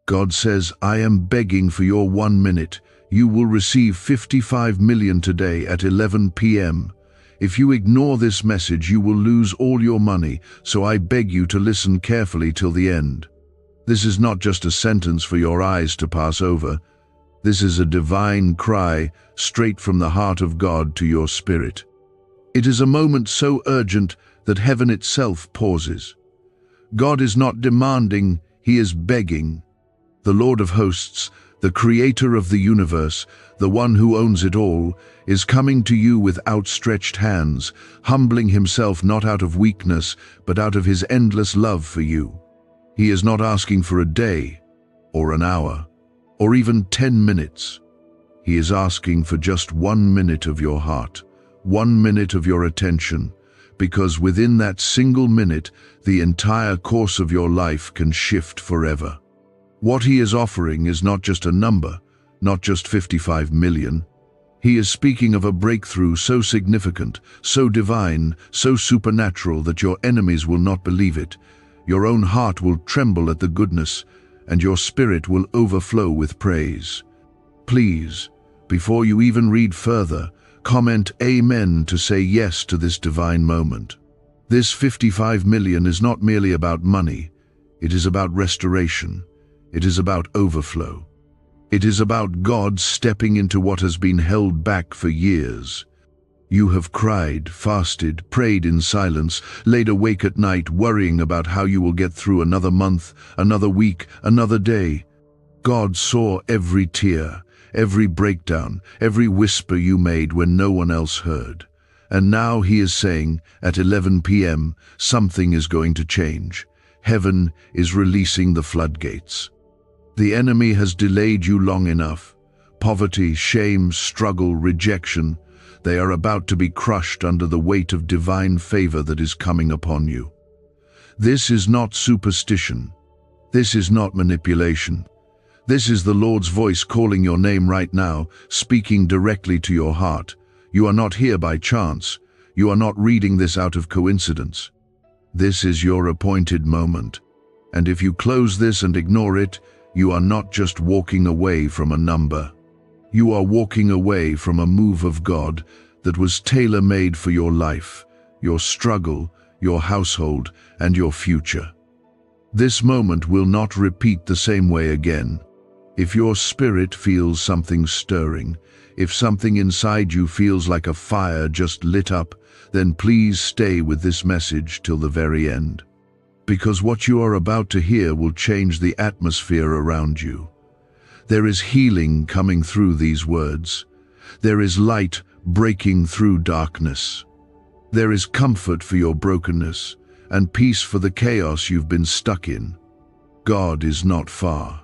God says, I am begging for your 1 minute. You will receive 55 million today at 11 p.m. If you ignore this message, you will lose all your money, so I beg you to listen carefully till the end. This is not just a sentence for your eyes to pass over. This is a divine cry straight from the heart of God to your spirit. It is a moment so urgent that heaven itself pauses. God is not demanding, he is begging. The Lord of hosts, the creator of the universe, the one who owns it all, is coming to you with outstretched hands, humbling himself not out of weakness, but out of his endless love for you. He is not asking for a day, or an hour, or even 10 minutes. He is asking for just 1 minute of your heart, 1 minute of your attention, because within that single minute, the entire course of your life can shift forever. What he is offering is not just a number, not just 55 million. He is speaking of a breakthrough so significant, so divine, so supernatural that your enemies will not believe it. Your own heart will tremble at the goodness, and your spirit will overflow with praise. Please, before you even read further, comment Amen to say yes to this divine moment. This 55 million is not merely about money. It is about restoration. It is about overflow. It is about God stepping into what has been held back for years. You have cried, fasted, prayed in silence, laid awake at night worrying about how you will get through another month, another week, another day. God saw every tear, every breakdown, every whisper you made when no one else heard. And now he is saying, at 11 p.m., something is going to change. Heaven is releasing the floodgates. The enemy has delayed you long enough. Poverty, shame, struggle, rejection, they are about to be crushed under the weight of divine favor that is coming upon you. This is not superstition. This is not manipulation. This is the Lord's voice calling your name right now, speaking directly to your heart. You are not here by chance. You are not reading this out of coincidence. This is your appointed moment. And if you close this and ignore it, you are not just walking away from a number. You are walking away from a move of God that was tailor-made for your life, your struggle, your household, and your future. This moment will not repeat the same way again. If your spirit feels something stirring, if something inside you feels like a fire just lit up, then please stay with this message till the very end. Because what you are about to hear will change the atmosphere around you. There is healing coming through these words. There is light breaking through darkness. There is comfort for your brokenness and peace for the chaos you've been stuck in. God is not far.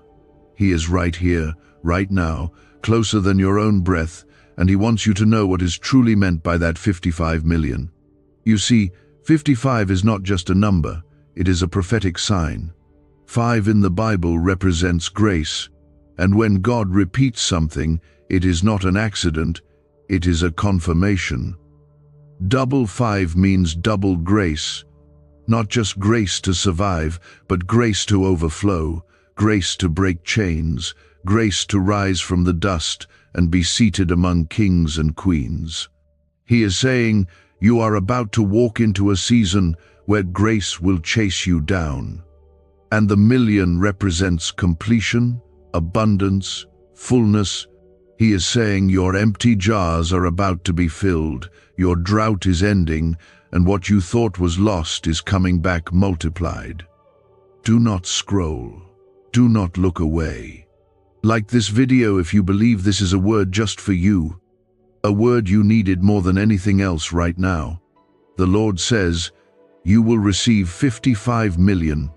He is right here, right now, closer than your own breath, and he wants you to know what is truly meant by that 55 million. You see, 55 is not just a number, it is a prophetic sign. 5 in the Bible represents grace, and when God repeats something, it is not an accident, it is a confirmation. Double 5 means double grace, not just grace to survive, but grace to overflow, grace to break chains, grace to rise from the dust and be seated among kings and queens. He is saying, you are about to walk into a season where grace will chase you down. And the million represents completion, abundance, fullness. He is saying your empty jars are about to be filled, your drought is ending, and what you thought was lost is coming back multiplied. Do not scroll. Do not look away. Like this video if you believe this is a word just for you, a word you needed more than anything else right now. The Lord says, you will receive 55 million.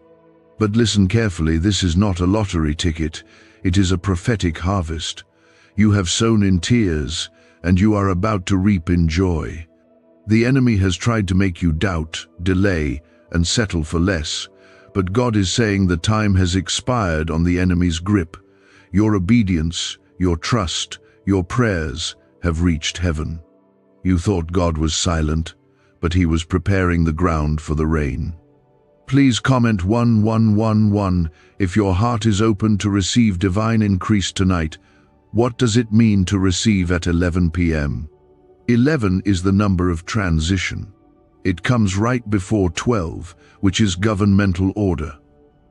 But listen carefully, this is not a lottery ticket, it is a prophetic harvest. You have sown in tears, and you are about to reap in joy. The enemy has tried to make you doubt, delay, and settle for less, but God is saying the time has expired on the enemy's grip. Your obedience, your trust, your prayers have reached heaven. You thought God was silent, but he was preparing the ground for the rain. Please comment 1111 if your heart is open to receive divine increase tonight. What does it mean to receive at 11 p.m.? 11 is the number of transition. It comes right before 12, which is governmental order.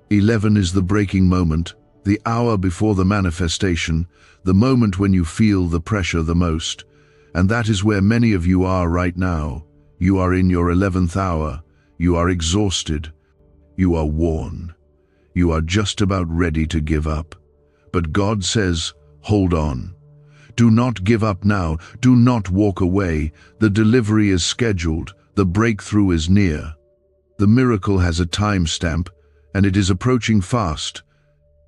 11 is the breaking moment, the hour before the manifestation, the moment when you feel the pressure the most. And that is where many of you are right now. You are in your 11th hour. You are exhausted. You are worn. You are just about ready to give up. But God says, hold on. Do not give up now. Do not walk away. The delivery is scheduled. The breakthrough is near. The miracle has a time stamp, and it is approaching fast.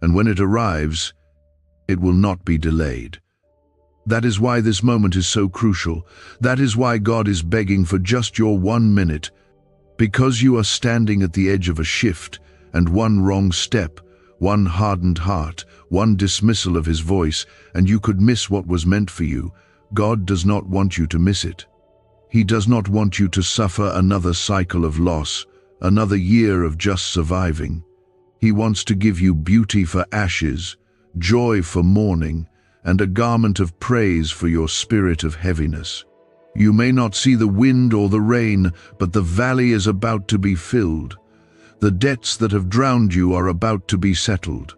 And when it arrives, it will not be delayed. That is why this moment is so crucial. That is why God is begging for just your 1 minute. Because you are standing at the edge of a shift, and one wrong step, one hardened heart, one dismissal of His voice, and you could miss what was meant for you. God does not want you to miss it. He does not want you to suffer another cycle of loss, another year of just surviving. He wants to give you beauty for ashes, joy for mourning, and a garment of praise for your spirit of heaviness. You may not see the wind or the rain, but the valley is about to be filled. The debts that have drowned you are about to be settled.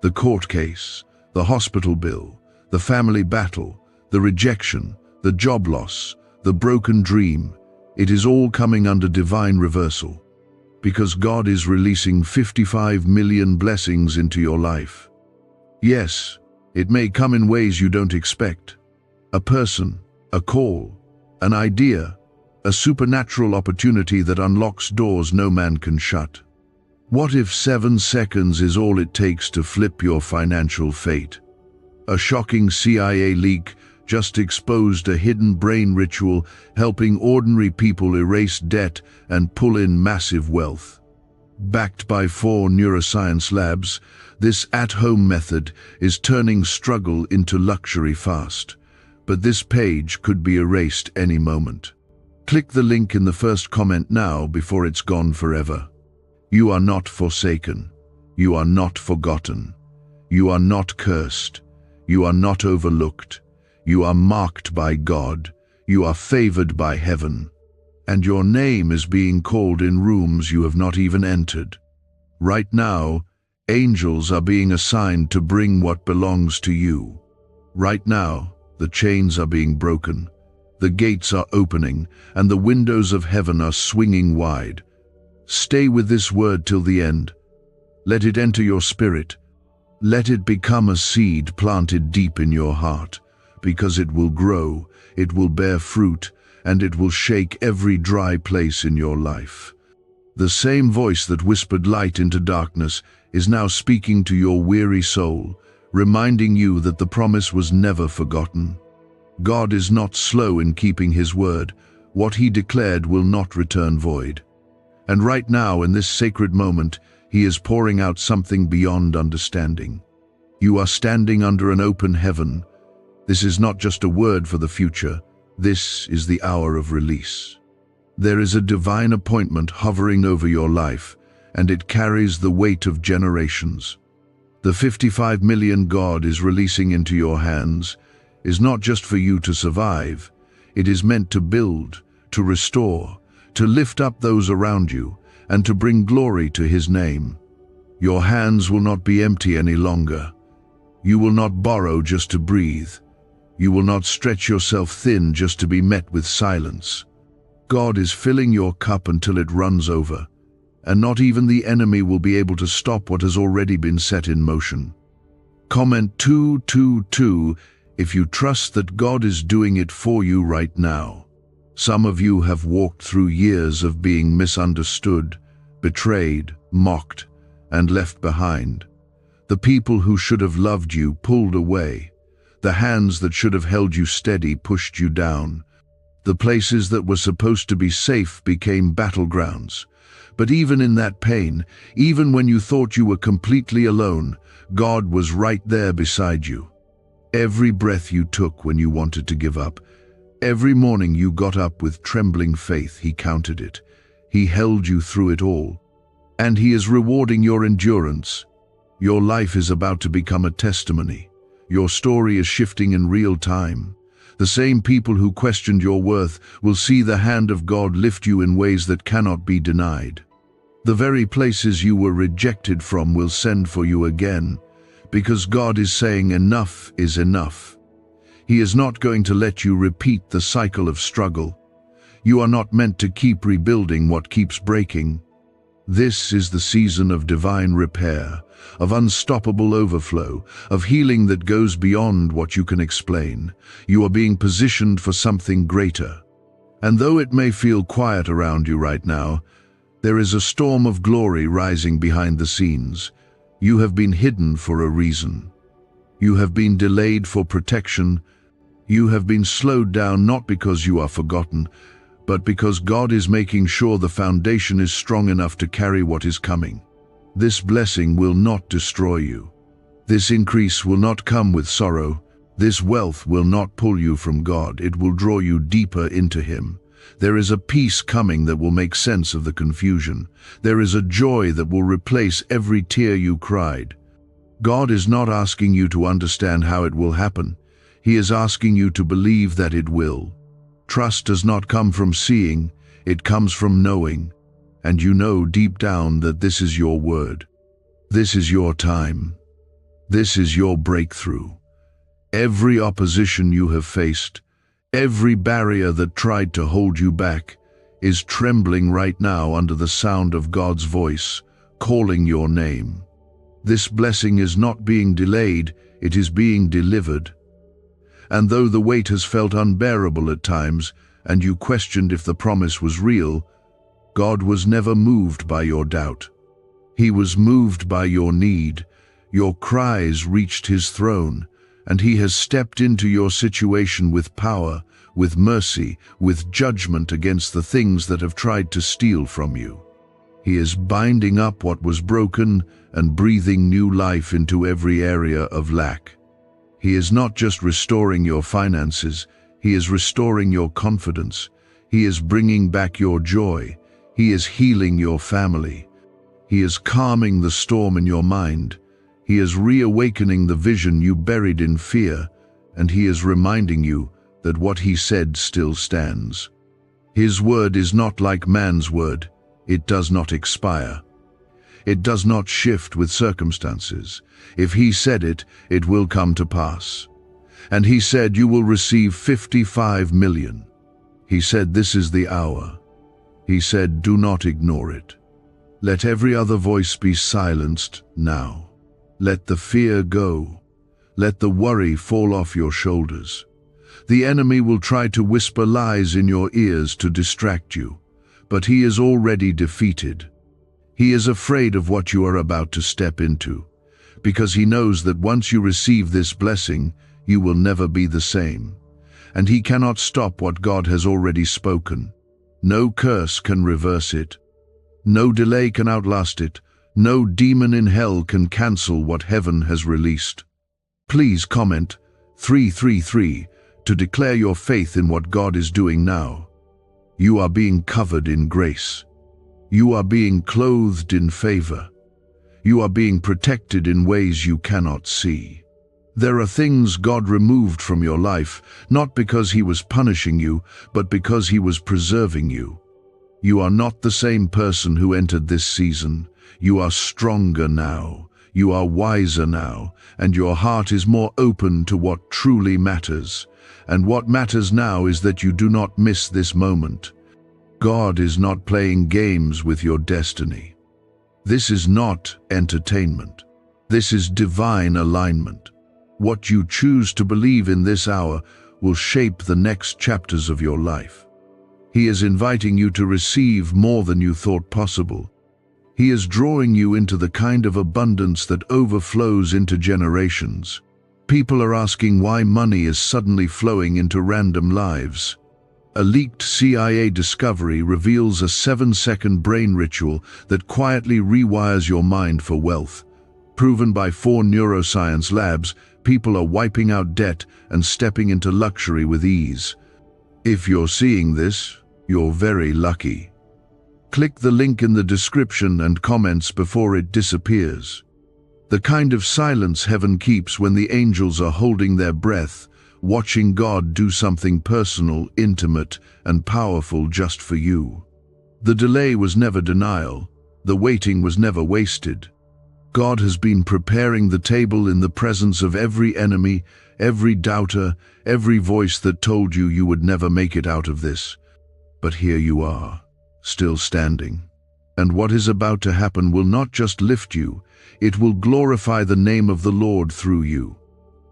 The court case, the hospital bill, the family battle, the rejection, the job loss, the broken dream, it is all coming under divine reversal. Because God is releasing 55 million blessings into your life. Yes, it may come in ways you don't expect. A person, a call, an idea, a supernatural opportunity that unlocks doors no man can shut. What if 7 seconds is all it takes to flip your financial fate? A shocking CIA leak just exposed a hidden brain ritual helping ordinary people erase debt and pull in massive wealth. Backed by 4 neuroscience labs, this at-home method is turning struggle into luxury fast. But this page could be erased any moment. Click the link in the first comment now before it's gone forever. You are not forsaken. You are not forgotten. You are not cursed. You are not overlooked. You are marked by God. You are favored by heaven. And your name is being called in rooms you have not even entered. Right now, angels are being assigned to bring what belongs to you. Right now, the chains are being broken, the gates are opening, and the windows of heaven are swinging wide. Stay with this word till the end. Let it enter your spirit. Let it become a seed planted deep in your heart, because it will grow, it will bear fruit, and it will shake every dry place in your life. The same voice that whispered light into darkness is now speaking to your weary soul, reminding you that the promise was never forgotten. God is not slow in keeping His word. What He declared will not return void. And right now, in this sacred moment, He is pouring out something beyond understanding. You are standing under an open heaven. This is not just a word for the future. This is the hour of release. There is a divine appointment hovering over your life, and it carries the weight of generations. The 55 million God is releasing into your hands is not just for you to survive. It is meant to build, to restore, to lift up those around you, and to bring glory to His name. Your hands will not be empty any longer. You will not borrow just to breathe. You will not stretch yourself thin just to be met with silence. God is filling your cup until it runs over, and not even the enemy will be able to stop what has already been set in motion. Comment 222 if you trust that God is doing it for you right now. Some of you have walked through years of being misunderstood, betrayed, mocked, and left behind. The people who should have loved you pulled away. The hands that should have held you steady pushed you down. The places that were supposed to be safe became battlegrounds. But even in that pain, even when you thought you were completely alone, God was right there beside you. Every breath you took when you wanted to give up, every morning you got up with trembling faith, He counted it. He held you through it all. and He is rewarding your endurance. Your life is about to become a testimony. Your story is shifting in real time. The same people who questioned your worth will see the hand of God lift you in ways that cannot be denied. The very places you were rejected from will send for you again, because God is saying enough is enough. He is not going to let you repeat the cycle of struggle. You are not meant to keep rebuilding what keeps breaking. This is the season of divine repair, of unstoppable overflow, of healing that goes beyond what you can explain. You are being positioned for something greater. And though it may feel quiet around you right now, there is a storm of glory rising behind the scenes. You have been hidden for a reason. You have been delayed for protection. You have been slowed down not because you are forgotten, but because God is making sure the foundation is strong enough to carry what is coming. This blessing will not destroy you. This increase will not come with sorrow. This wealth will not pull you from God. It will draw you deeper into Him. There is a peace coming that will make sense of the confusion. There is a joy that will replace every tear you cried. God is not asking you to understand how it will happen. He is asking you to believe that it will. Trust does not come from seeing, it comes from knowing. And you know deep down that this is your word. This is your time. This is your breakthrough. Every opposition you have faced, every barrier that tried to hold you back, is trembling right now under the sound of God's voice, calling your name. This blessing is not being delayed, it is being delivered. And though the weight has felt unbearable at times, and you questioned if the promise was real, God was never moved by your doubt. He was moved by your need. Your cries reached His throne, and He has stepped into your situation with power, with mercy, with judgment against the things that have tried to steal from you. He is binding up what was broken and breathing new life into every area of lack. He is not just restoring your finances, He is restoring your confidence. He is bringing back your joy. He is healing your family. He is calming the storm in your mind. He is reawakening the vision you buried in fear, and He is reminding you that what He said still stands. His word is not like man's word. It does not expire. It does not shift with circumstances. If He said it, it will come to pass. And He said, you will receive 55 million. He said, this is the hour. He said, do not ignore it. Let every other voice be silenced now. Let the fear go. Let the worry fall off your shoulders. The enemy will try to whisper lies in your ears to distract you, but he is already defeated. He is afraid of what you are about to step into, because he knows that once you receive this blessing, you will never be the same. And he cannot stop what God has already spoken. No curse can reverse it. No delay can outlast it. No demon in hell can cancel what heaven has released. Please comment 333 to declare your faith in what God is doing now. You are being covered in grace. You are being clothed in favor. You are being protected in ways you cannot see. There are things God removed from your life, not because He was punishing you, but because He was preserving you. You are not the same person who entered this season. You are stronger now. You are wiser now, and your heart is more open to what truly matters. And what matters now is that you do not miss this moment. God is not playing games with your destiny. This is not entertainment. This is divine alignment. What you choose to believe in this hour will shape the next chapters of your life. He is inviting you to receive more than you thought possible. He is drawing you into the kind of abundance that overflows into generations. People are asking why money is suddenly flowing into random lives. A leaked CIA discovery reveals a 7-second brain ritual that quietly rewires your mind for wealth. Proven by 4 neuroscience labs, people are wiping out debt and stepping into luxury with ease. If you're seeing this, you're very lucky. Click the link in the description and comments before it disappears. The kind of silence heaven keeps when the angels are holding their breath, watching God do something personal, intimate, and powerful just for you. The delay was never denial. The waiting was never wasted. God has been preparing the table in the presence of every enemy, every doubter, every voice that told you you would never make it out of this. But here you are, still standing. And what is about to happen will not just lift you, it will glorify the name of the Lord through you.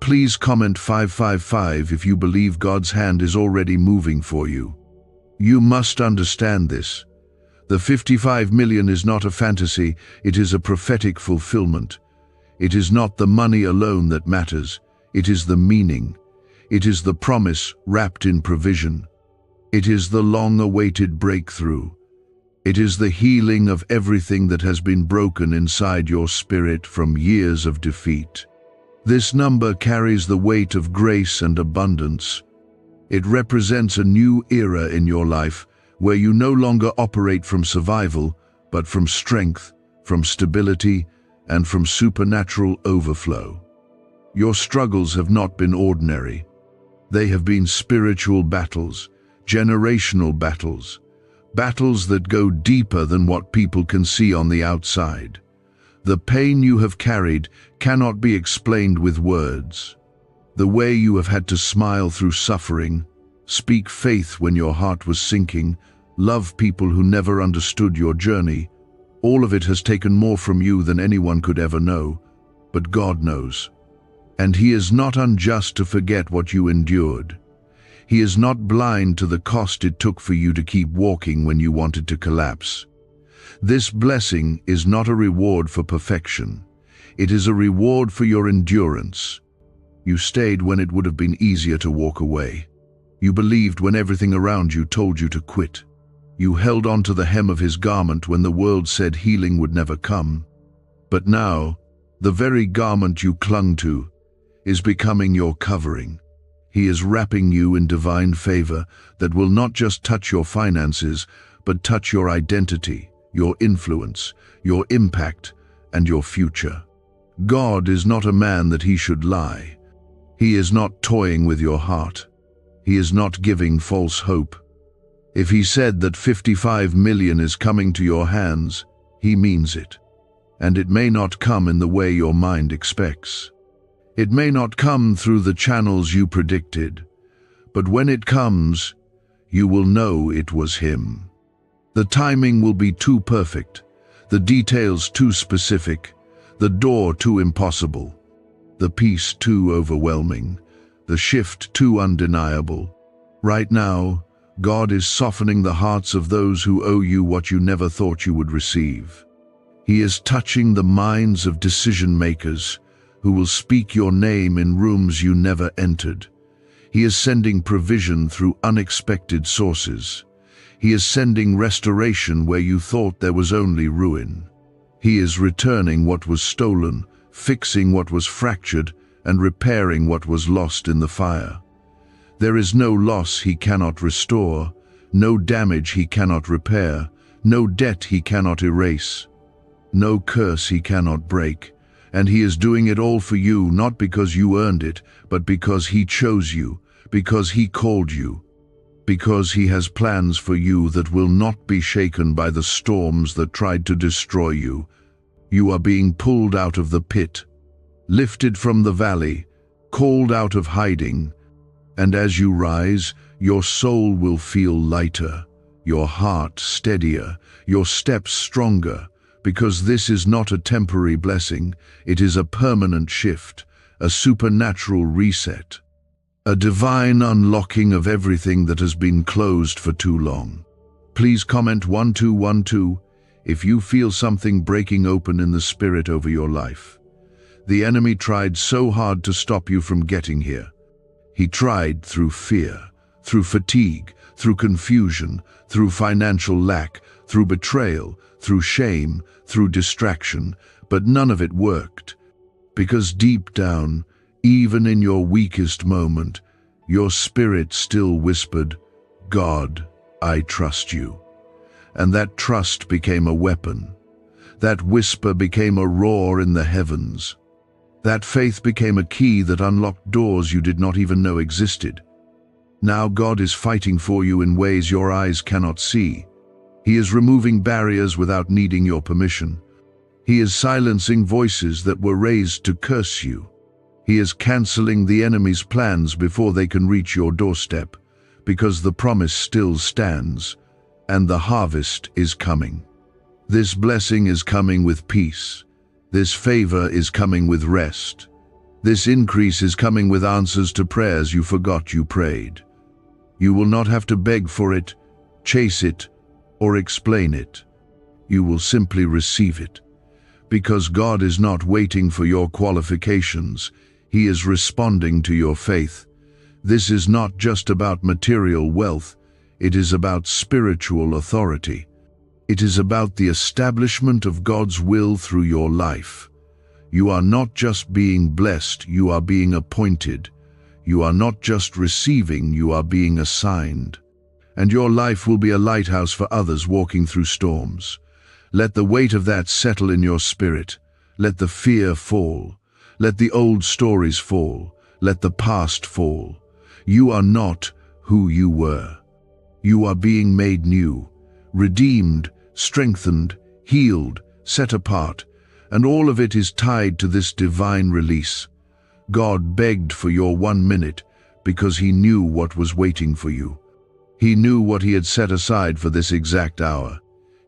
Please comment 555 if you believe God's hand is already moving for you. You must understand this. The 55 million is not a fantasy, it is a prophetic fulfillment. It is not the money alone that matters, it is the meaning. It is the promise wrapped in provision. It is the long-awaited breakthrough. It is the healing of everything that has been broken inside your spirit from years of defeat. This number carries the weight of grace and abundance. It represents a new era in your life, where you no longer operate from survival, but from strength, from stability, and from supernatural overflow. Your struggles have not been ordinary. They have been spiritual battles, generational battles, battles that go deeper than what people can see on the outside. The pain you have carried cannot be explained with words. The way you have had to smile through suffering, speak faith when your heart was sinking, love people who never understood your journey. All of it has taken more from you than anyone could ever know, but God knows. And He is not unjust to forget what you endured. He is not blind to the cost it took for you to keep walking when you wanted to collapse. This blessing is not a reward for perfection. It is a reward for your endurance. You stayed when it would have been easier to walk away. You believed when everything around you told you to quit. You held on to the hem of His garment when the world said healing would never come. But now, the very garment you clung to is becoming your covering. He is wrapping you in divine favor that will not just touch your finances, but touch your identity, your influence, your impact, and your future. God is not a man that He should lie. He is not toying with your heart. He is not giving false hope. If He said that 55 million is coming to your hands, He means it. And it may not come in the way your mind expects. It may not come through the channels you predicted, but when it comes, you will know it was Him. The timing will be too perfect, the details too specific, the door too impossible, the peace too overwhelming, the shift too undeniable. Right now, God is softening the hearts of those who owe you what you never thought you would receive. He is touching the minds of decision-makers who will speak your name in rooms you never entered. He is sending provision through unexpected sources. He is sending restoration where you thought there was only ruin. He is returning what was stolen, fixing what was fractured, and repairing what was lost in the fire. There is no loss He cannot restore, no damage He cannot repair, no debt He cannot erase, no curse He cannot break. And He is doing it all for you, not because you earned it, but because He chose you, because He called you, because He has plans for you that will not be shaken by the storms that tried to destroy you. You are being pulled out of the pit, lifted from the valley, called out of hiding. And as you rise, your soul will feel lighter, your heart steadier, your steps stronger, because this is not a temporary blessing, it is a permanent shift, a supernatural reset, a divine unlocking of everything that has been closed for too long. Please comment 1212 if you feel something breaking open in the spirit over your life. The enemy tried so hard to stop you from getting here. He tried through fear, through fatigue, through confusion, through financial lack, through betrayal, through shame, through distraction, but none of it worked. Because deep down, even in your weakest moment, your spirit still whispered, "God, I trust you." and that trust became a weapon. That whisper became a roar in the heavens. That faith became a key that unlocked doors you did not even know existed. Now God is fighting for you in ways your eyes cannot see. He is removing barriers without needing your permission. He is silencing voices that were raised to curse you. He is canceling the enemy's plans before they can reach your doorstep, because the promise still stands, and the harvest is coming. This blessing is coming with peace. This favor is coming with rest. This increase is coming with answers to prayers you forgot you prayed. You will not have to beg for it, chase it, or explain it. You will simply receive it. Because God is not waiting for your qualifications, He is responding to your faith. This is not just about material wealth, it is about spiritual authority. It is about the establishment of God's will through your life. You are not just being blessed, you are being appointed. You are not just receiving, you are being assigned. And your life will be a lighthouse for others walking through storms. Let the weight of that settle in your spirit. Let the fear fall. Let the old stories fall. Let the past fall. You are not who you were. You are being made new, redeemed, strengthened, healed, set apart, and all of it is tied to this divine release. God begged for your 1 minute because He knew what was waiting for you. He knew what He had set aside for this exact hour.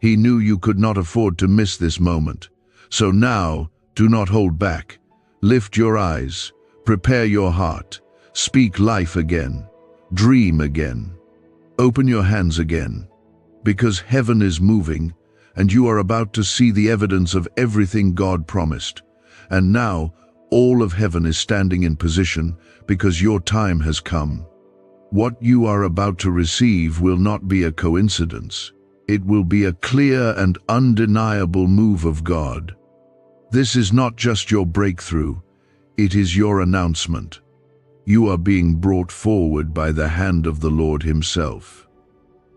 He knew you could not afford to miss this moment. So now, do not hold back. Lift your eyes, prepare your heart, speak life again, dream again, open your hands again, because heaven is moving, and you are about to see the evidence of everything God promised. And now, all of heaven is standing in position because your time has come. What you are about to receive will not be a coincidence. It will be a clear and undeniable move of God. This is not just your breakthrough, it is your announcement. You are being brought forward by the hand of the Lord Himself.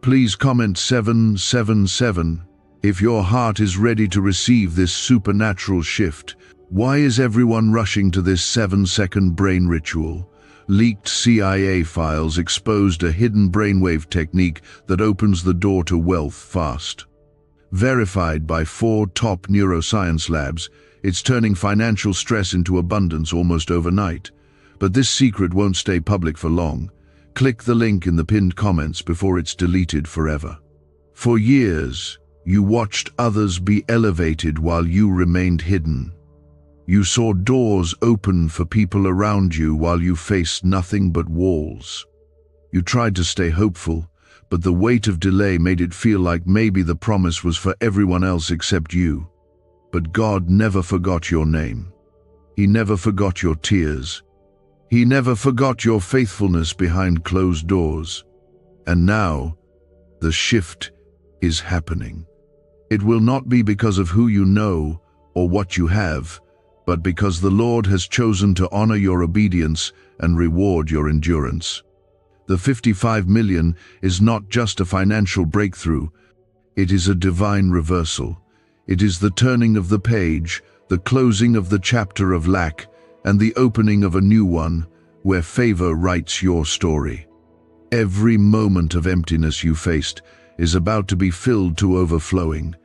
Please comment 777 if your heart is ready to receive this supernatural shift. Why is everyone rushing to this 7-second brain ritual? Leaked CIA files exposed a hidden brainwave technique that opens the door to wealth fast. Verified by 4 top neuroscience labs, it's turning financial stress into abundance almost overnight. But this secret won't stay public for long. Click the link in the pinned comments before it's deleted forever. For years, you watched others be elevated while you remained hidden. You saw doors open for people around you while you faced nothing but walls. You tried to stay hopeful, but the weight of delay made it feel like maybe the promise was for everyone else except you. But God never forgot your name. He never forgot your tears. He never forgot your faithfulness behind closed doors. And now, the shift is happening. It will not be because of who you know or what you have, but because the Lord has chosen to honor your obedience and reward your endurance. The 55 million is not just a financial breakthrough, it is a divine reversal. It is the turning of the page, the closing of the chapter of lack, and the opening of a new one, where favor writes your story. Every moment of emptiness you faced is about to be filled to overflowing,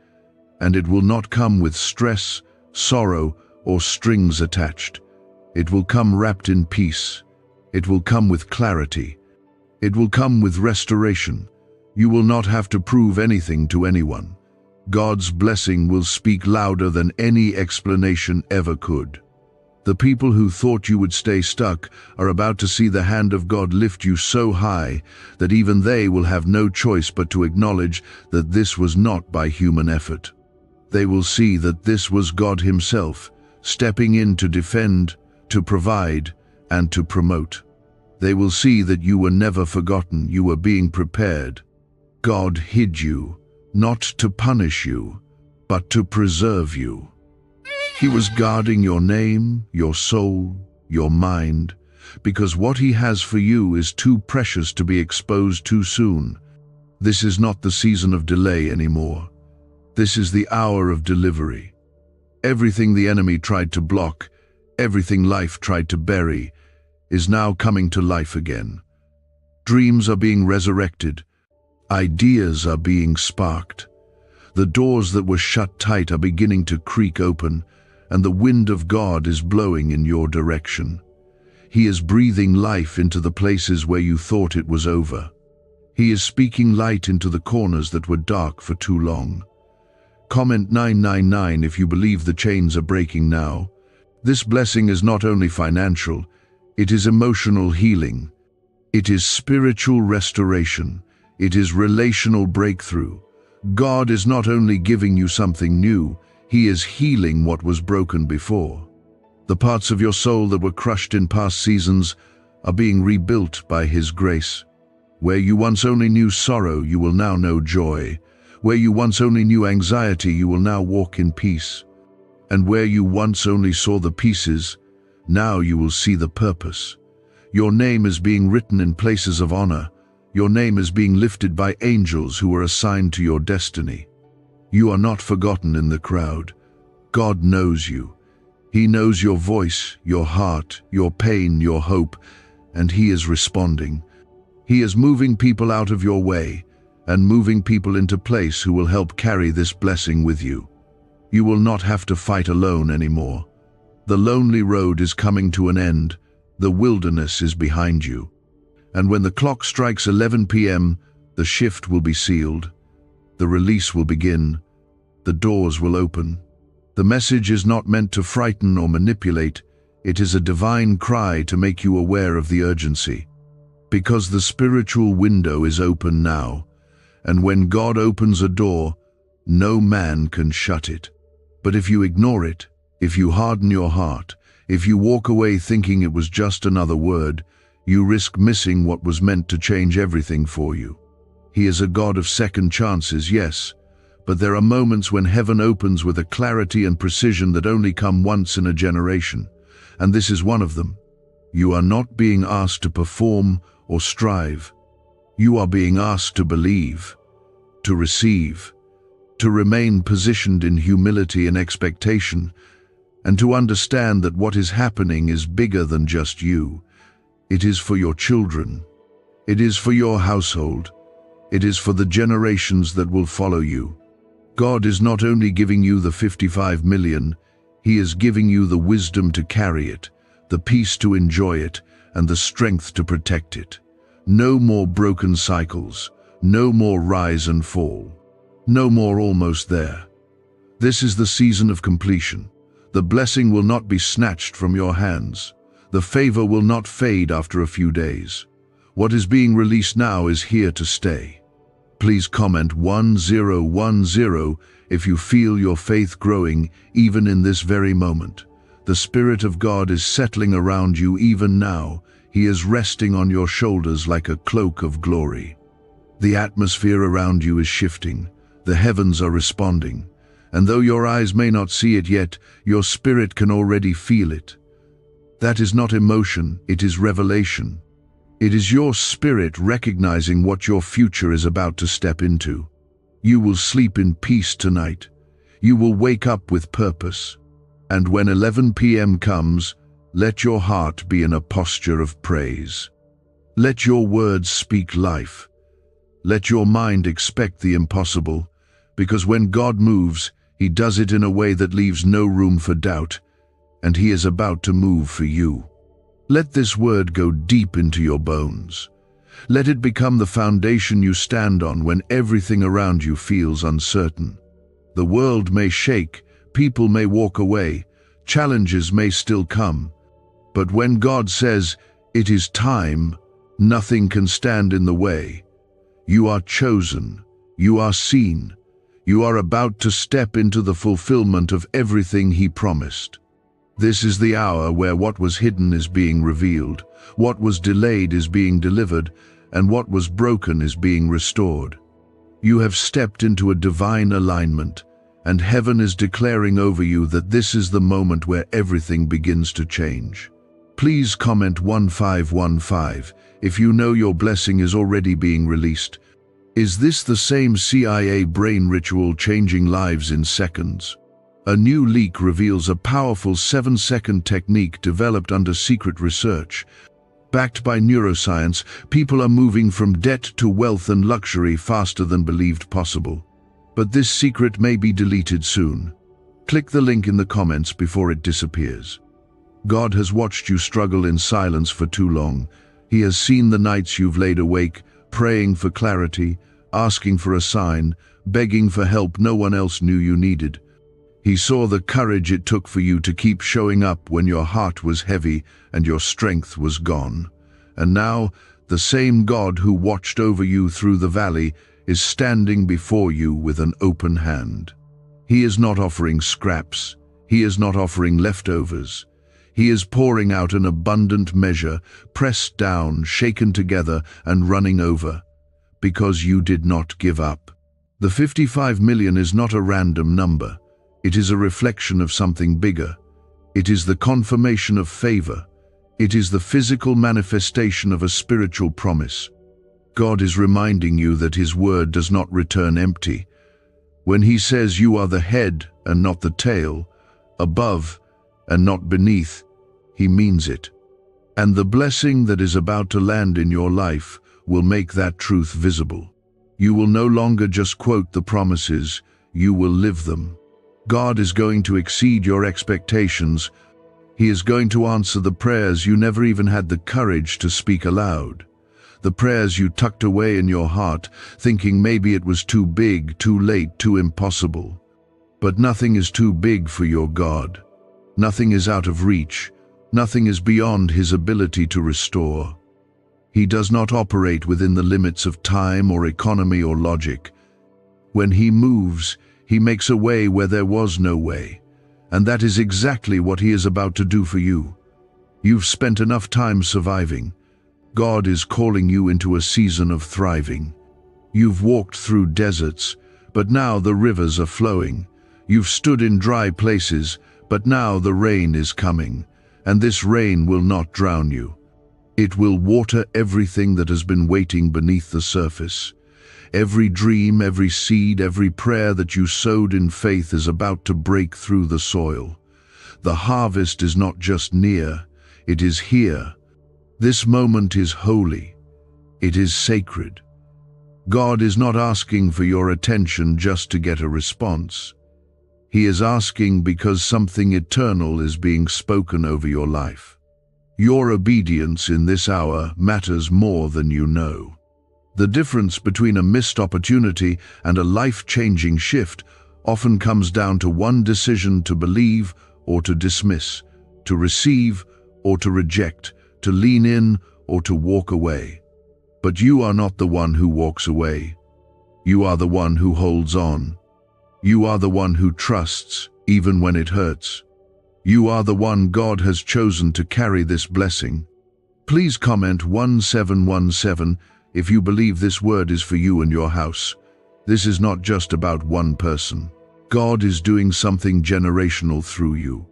and it will not come with stress, sorrow, or strings attached. It will come wrapped in peace. It will come with clarity. It will come with restoration. You will not have to prove anything to anyone. God's blessing will speak louder than any explanation ever could. The people who thought you would stay stuck are about to see the hand of God lift you so high that even they will have no choice but to acknowledge that this was not by human effort. They will see that this was God Himself, stepping in to defend, to provide, and to promote. They will see that you were never forgotten, you were being prepared. God hid you, not to punish you, but to preserve you. He was guarding your name, your soul, your mind, because what He has for you is too precious to be exposed too soon. This is not the season of delay anymore. This is the hour of delivery. Everything the enemy tried to block, everything life tried to bury, is now coming to life again. Dreams are being resurrected. Ideas are being sparked. The doors that were shut tight are beginning to creak open, and the wind of God is blowing in your direction. He is breathing life into the places where you thought it was over. He is speaking light into the corners that were dark for too long. Comment 999 if you believe the chains are breaking now. This blessing is not only financial, it is emotional healing. It is spiritual restoration. It is relational breakthrough. God is not only giving you something new, He is healing what was broken before. The parts of your soul that were crushed in past seasons are being rebuilt by His grace. Where you once only knew sorrow, you will now know joy. Where you once only knew anxiety, you will now walk in peace. And where you once only saw the pieces, now you will see the purpose. Your name is being written in places of honor. Your name is being lifted by angels who are assigned to your destiny. You are not forgotten in the crowd. God knows you. He knows your voice, your heart, your pain, your hope, and He is responding. He is moving people out of your way and moving people into place who will help carry this blessing with you. You will not have to fight alone anymore. The lonely road is coming to an end. The wilderness is behind you. And when the clock strikes 11 p.m., the shift will be sealed. The release will begin. The doors will open. The message is not meant to frighten or manipulate. It is a divine cry to make you aware of the urgency. Because the spiritual window is open now, and when God opens a door, no man can shut it. But if you ignore it, if you harden your heart, if you walk away thinking it was just another word, you risk missing what was meant to change everything for you. He is a God of second chances, yes, but there are moments when heaven opens with a clarity and precision that only come once in a generation, and this is one of them. You are not being asked to perform or strive. You are being asked to believe, to receive, to remain positioned in humility and expectation, and to understand that what is happening is bigger than just you. It is for your children. It is for your household. It is for the generations that will follow you. God is not only giving you the 55 million, He is giving you the wisdom to carry it, the peace to enjoy it, and the strength to protect it. No more broken cycles, no more rise and fall, no more almost there. This is the season of completion. The blessing will not be snatched from your hands. The favor will not fade after a few days. What is being released now is here to stay. Please comment 1010 if you feel your faith growing even in this very moment. The Spirit of God is settling around you even now. He is resting on your shoulders like a cloak of glory. The atmosphere around you is shifting. The heavens are responding. And though your eyes may not see it yet, your spirit can already feel it. That is not emotion, it is revelation. It is your spirit recognizing what your future is about to step into. You will sleep in peace tonight. You will wake up with purpose. And when 11 p.m. comes, let your heart be in a posture of praise. Let your words speak life. Let your mind expect the impossible, because when God moves, He does it in a way that leaves no room for doubt, and He is about to move for you. Let this word go deep into your bones. Let it become the foundation you stand on when everything around you feels uncertain. The world may shake, people may walk away, challenges may still come, but when God says, "It is time," nothing can stand in the way. You are chosen, you are seen, you are about to step into the fulfillment of everything He promised. This is the hour where what was hidden is being revealed, what was delayed is being delivered, and what was broken is being restored. You have stepped into a divine alignment, and heaven is declaring over you that this is the moment where everything begins to change. Please comment 1515 if you know your blessing is already being released. Is this the same CIA brain ritual changing lives in seconds? A new leak reveals a powerful 7-second technique developed under secret research. Backed by neuroscience, people are moving from debt to wealth and luxury faster than believed possible. But this secret may be deleted soon. Click the link in the comments before it disappears. God has watched you struggle in silence for too long. He has seen the nights you've laid awake, praying for clarity, asking for a sign, begging for help no one else knew you needed. He saw the courage it took for you to keep showing up when your heart was heavy and your strength was gone. And now, the same God who watched over you through the valley is standing before you with an open hand. He is not offering scraps. He is not offering leftovers. He is pouring out an abundant measure, pressed down, shaken together, and running over. Because you did not give up. The 55 million is not a random number. It is a reflection of something bigger. It is the confirmation of favor. It is the physical manifestation of a spiritual promise. God is reminding you that His word does not return empty. When He says you are the head and not the tail, above and not beneath, He means it. And the blessing that is about to land in your life will make that truth visible. You will no longer just quote the promises, you will live them. God is going to exceed your expectations. He is going to answer the prayers you never even had the courage to speak aloud. The prayers you tucked away in your heart, thinking maybe it was too big, too late, too impossible. But nothing is too big for your God. Nothing is out of reach. Nothing is beyond His ability to restore. He does not operate within the limits of time or economy or logic. When He moves, He makes a way where there was no way. And that is exactly what He is about to do for you. You've spent enough time surviving. God is calling you into a season of thriving. You've walked through deserts, but now the rivers are flowing. You've stood in dry places, but now the rain is coming. And this rain will not drown you. It will water everything that has been waiting beneath the surface. Every dream, every seed, every prayer that you sowed in faith is about to break through the soil. The harvest is not just near, it is here. This moment is holy. It is sacred. God is not asking for your attention just to get a response. He is asking because something eternal is being spoken over your life. Your obedience in this hour matters more than you know. The difference between a missed opportunity and a life-changing shift often comes down to one decision: to believe or to dismiss, to receive or to reject, to lean in or to walk away. But you are not the one who walks away. You are the one who holds on. You are the one who trusts, even when it hurts. You are the one God has chosen to carry this blessing. Please comment 1717 if you believe this word is for you and your house. This is not just about one person. God is doing something generational through you.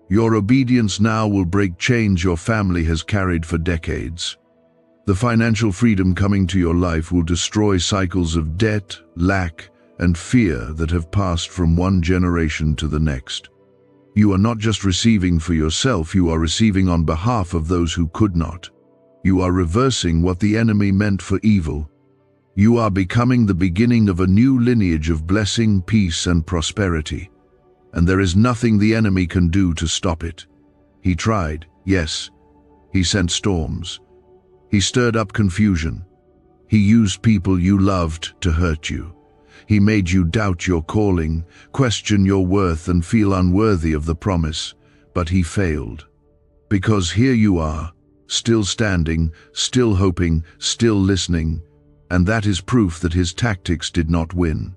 Your obedience now will break chains your family has carried for decades. The financial freedom coming to your life will destroy cycles of debt, lack, and fear that have passed from one generation to the next. You are not just receiving for yourself, you are receiving on behalf of those who could not. You are reversing what the enemy meant for evil. You are becoming the beginning of a new lineage of blessing, peace, and prosperity. And there is nothing the enemy can do to stop it. He tried, yes. He sent storms. He stirred up confusion. He used people you loved to hurt you. He made you doubt your calling, question your worth, and feel unworthy of the promise. But he failed. Because here you are, still standing, still hoping, still listening, and that is proof that his tactics did not win.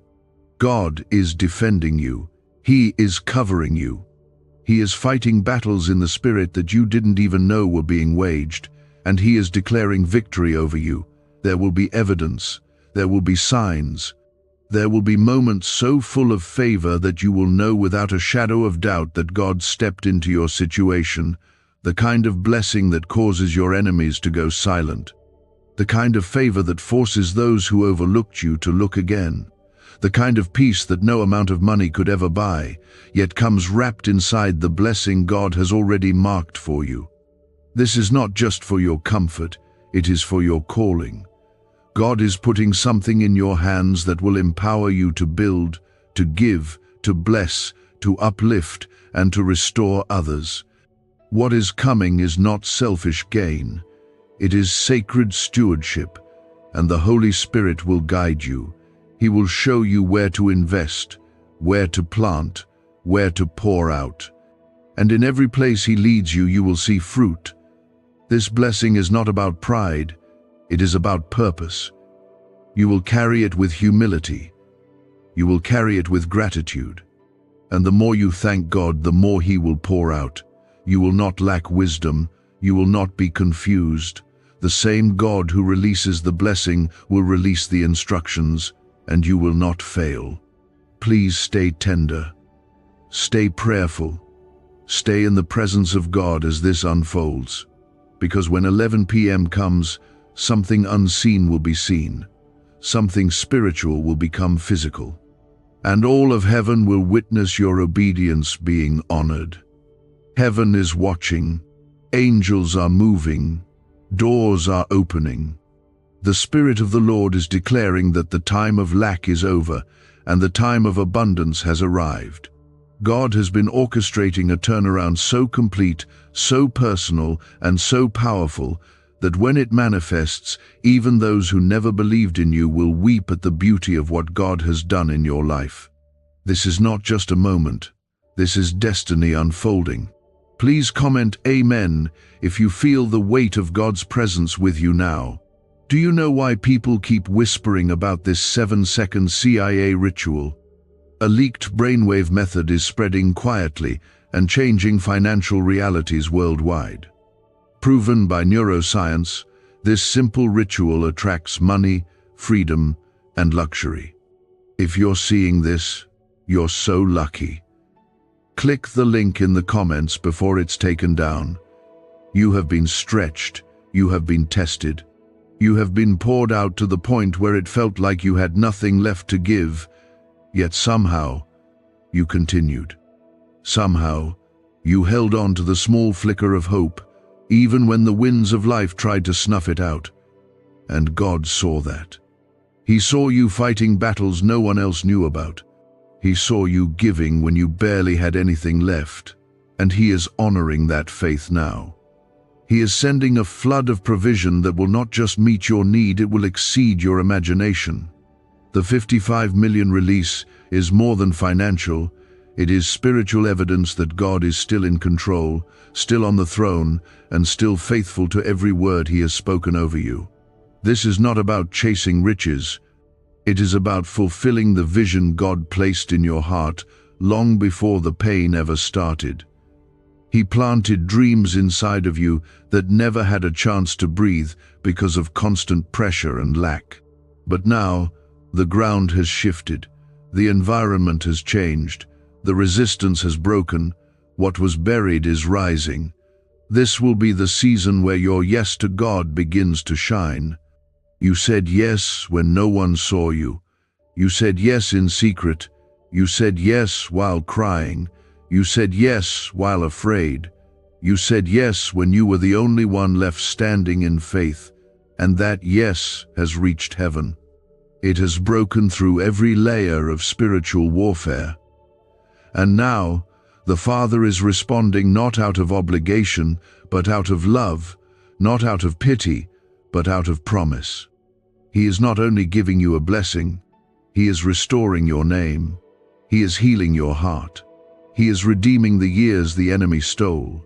God is defending you. He is covering you. He is fighting battles in the spirit that you didn't even know were being waged, and he is declaring victory over you. There will be evidence. There will be signs. There will be moments so full of favor that you will know without a shadow of doubt that God stepped into your situation, the kind of blessing that causes your enemies to go silent. The kind of favor that forces those who overlooked you to look again. The kind of peace that no amount of money could ever buy, yet comes wrapped inside the blessing God has already marked for you. This is not just for your comfort, it is for your calling. God is putting something in your hands that will empower you to build, to give, to bless, to uplift, and to restore others. What is coming is not selfish gain. It is sacred stewardship, and the Holy Spirit will guide you. He will show you where to invest, where to plant, where to pour out. And in every place He leads you, you will see fruit. This blessing is not about pride, it is about purpose. You will carry it with humility. You will carry it with gratitude. And the more you thank God, the more He will pour out. You will not lack wisdom. You will not be confused. The same God who releases the blessing will release the instructions, and you will not fail. Please stay tender. Stay prayerful. Stay in the presence of God as this unfolds. Because when 11 p.m. comes, something unseen will be seen. Something spiritual will become physical. And all of heaven will witness your obedience being honored. Heaven is watching. Angels are moving. Doors are opening. The Spirit of the Lord is declaring that the time of lack is over and the time of abundance has arrived. God has been orchestrating a turnaround so complete, so personal, and so powerful that when it manifests, even those who never believed in you will weep at the beauty of what God has done in your life. This is not just a moment. This is destiny unfolding. Please comment Amen if you feel the weight of God's presence with you now. Do you know why people keep whispering about this 7-second CIA ritual? A leaked brainwave method is spreading quietly and changing financial realities worldwide. Proven by neuroscience, this simple ritual attracts money, freedom, and luxury. If you're seeing this, you're so lucky. Click the link in the comments before it's taken down. You have been stretched, you have been tested, you have been poured out to the point where it felt like you had nothing left to give, yet somehow you continued. Somehow you held on to the small flicker of hope, even when the winds of life tried to snuff it out. And God saw that. He saw you fighting battles no one else knew about. He saw you giving when you barely had anything left, and He is honoring that faith now. He is sending a flood of provision that will not just meet your need, it will exceed your imagination. The 55 million release is more than financial. It is spiritual evidence that God is still in control, still on the throne, and still faithful to every word He has spoken over you. This is not about chasing riches. It is about fulfilling the vision God placed in your heart long before the pain ever started. He planted dreams inside of you that never had a chance to breathe because of constant pressure and lack. But now, the ground has shifted, the environment has changed, the resistance has broken, what was buried is rising. This will be the season where your yes to God begins to shine. You said yes when no one saw you. You said yes in secret. You said yes while crying. You said yes while afraid. You said yes when you were the only one left standing in faith. And that yes has reached heaven. It has broken through every layer of spiritual warfare. And now, the Father is responding not out of obligation, but out of love, not out of pity, but out of promise. He is not only giving you a blessing, He is restoring your name. He is healing your heart. He is redeeming the years the enemy stole.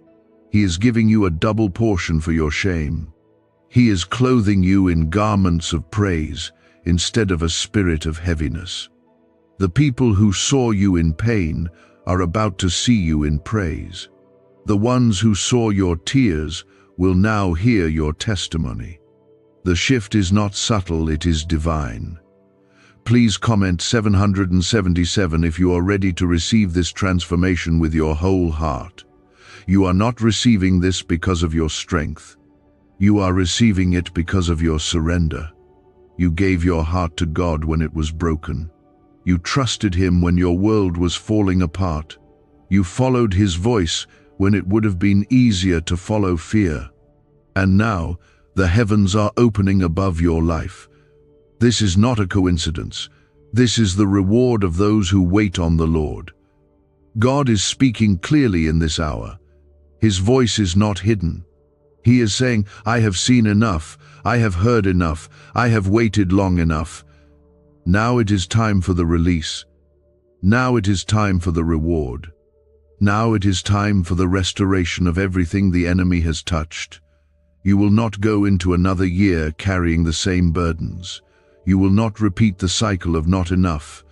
He is giving you a double portion for your shame. He is clothing you in garments of praise instead of a spirit of heaviness. The people who saw you in pain are about to see you in praise. The ones who saw your tears will now hear your testimony. The shift is not subtle, it is divine. Please comment 777 if you are ready to receive this transformation with your whole heart. You are not receiving this because of your strength. You are receiving it because of your surrender. You gave your heart to God when it was broken. You trusted Him when your world was falling apart. You followed His voice when it would have been easier to follow fear. And now, the heavens are opening above your life. This is not a coincidence. This is the reward of those who wait on the Lord. God is speaking clearly in this hour. His voice is not hidden. He is saying, I have seen enough, I have heard enough, I have waited long enough. Now it is time for the release. Now it is time for the reward. Now it is time for the restoration of everything the enemy has touched. You will not go into another year carrying the same burdens. You will not repeat the cycle of not enough.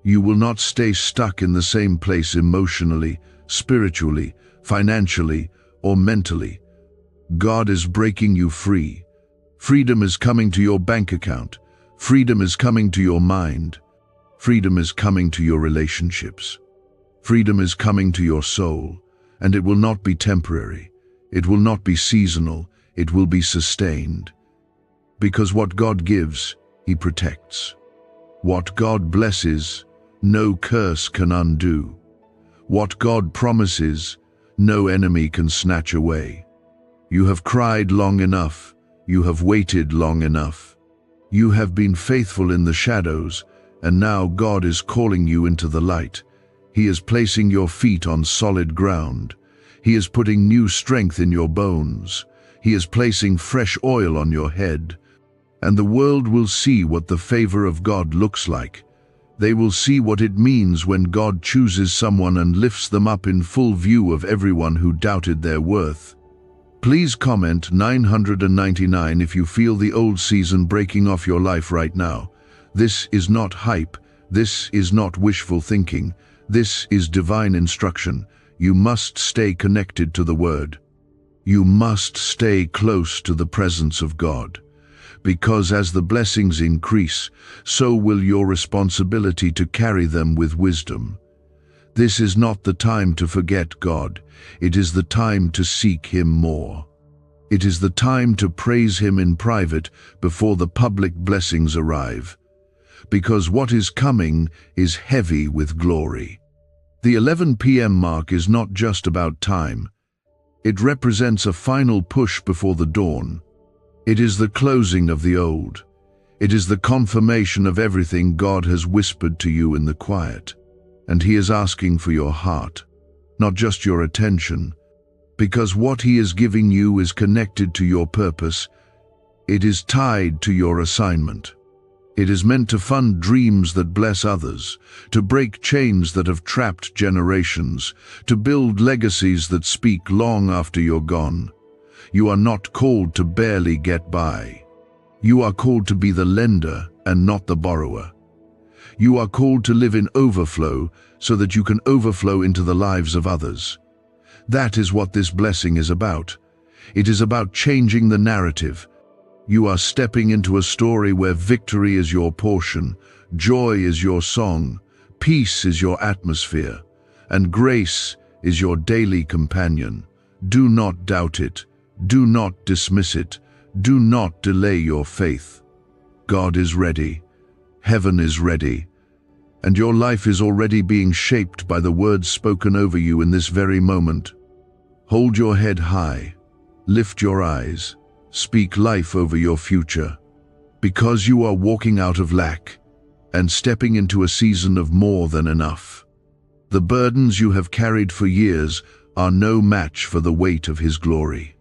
You will not stay stuck in the same place emotionally, spiritually, financially, or mentally. God is breaking you free. Freedom is coming to your bank account. Freedom is coming to your mind. Freedom is coming to your relationships. Freedom is coming to your soul, and it will not be temporary. It will not be seasonal. It will be sustained. Because what God gives, He protects. What God blesses, no curse can undo. What God promises, no enemy can snatch away. You have cried long enough. You have waited long enough. You have been faithful in the shadows, and now God is calling you into the light. He is placing your feet on solid ground. He is putting new strength in your bones. He is placing fresh oil on your head. And the world will see what the favor of God looks like. They will see what it means when God chooses someone and lifts them up in full view of everyone who doubted their worth. Please comment 999 if you feel the old season breaking off your life right now. This is not hype. This is not wishful thinking. This is divine instruction. You must stay connected to the Word. You must stay close to the presence of God. Because as the blessings increase, so will your responsibility to carry them with wisdom. This is not the time to forget God. It is the time to seek Him more. It is the time to praise Him in private before the public blessings arrive. Because what is coming is heavy with glory. The 11 p.m. mark is not just about time. It represents a final push before the dawn. It is the closing of the old. It is the confirmation of everything God has whispered to you in the quiet. And He is asking for your heart, not just your attention, because what He is giving you is connected to your purpose. It is tied to your assignment. It is meant to fund dreams that bless others, to break chains that have trapped generations, to build legacies that speak long after you're gone. You are not called to barely get by. You are called to be the lender and not the borrower. You are called to live in overflow so that you can overflow into the lives of others. That is what this blessing is about. It is about changing the narrative. You are stepping into a story where victory is your portion, joy is your song, peace is your atmosphere, and grace is your daily companion. Do not doubt it. Do not dismiss it. Do not delay your faith. God is ready. Heaven is ready, and your life is already being shaped by the words spoken over you in this very moment. Hold your head high, lift your eyes, speak life over your future, because you are walking out of lack and stepping into a season of more than enough. The burdens you have carried for years are no match for the weight of His glory.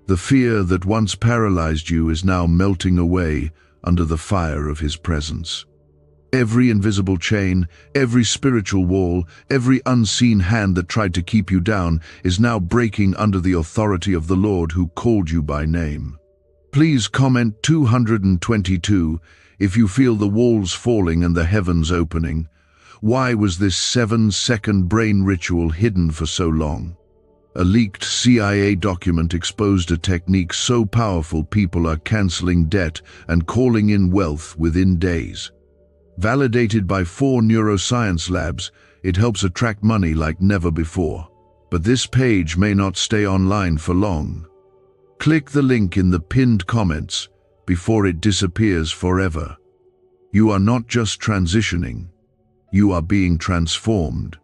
The fear that once paralyzed you is now melting away under the fire of His presence. Every invisible chain, every spiritual wall, every unseen hand that tried to keep you down is now breaking under the authority of the Lord who called you by name. Please comment 222 if you feel the walls falling and the heavens opening. Why was this 7-second brain ritual hidden for so long? A leaked CIA document exposed a technique so powerful people are canceling debt and calling in wealth within days. Validated by 4 neuroscience labs, it helps attract money like never before. But this page may not stay online for long. Click the link in the pinned comments before it disappears forever. You are not just transitioning, you are being transformed.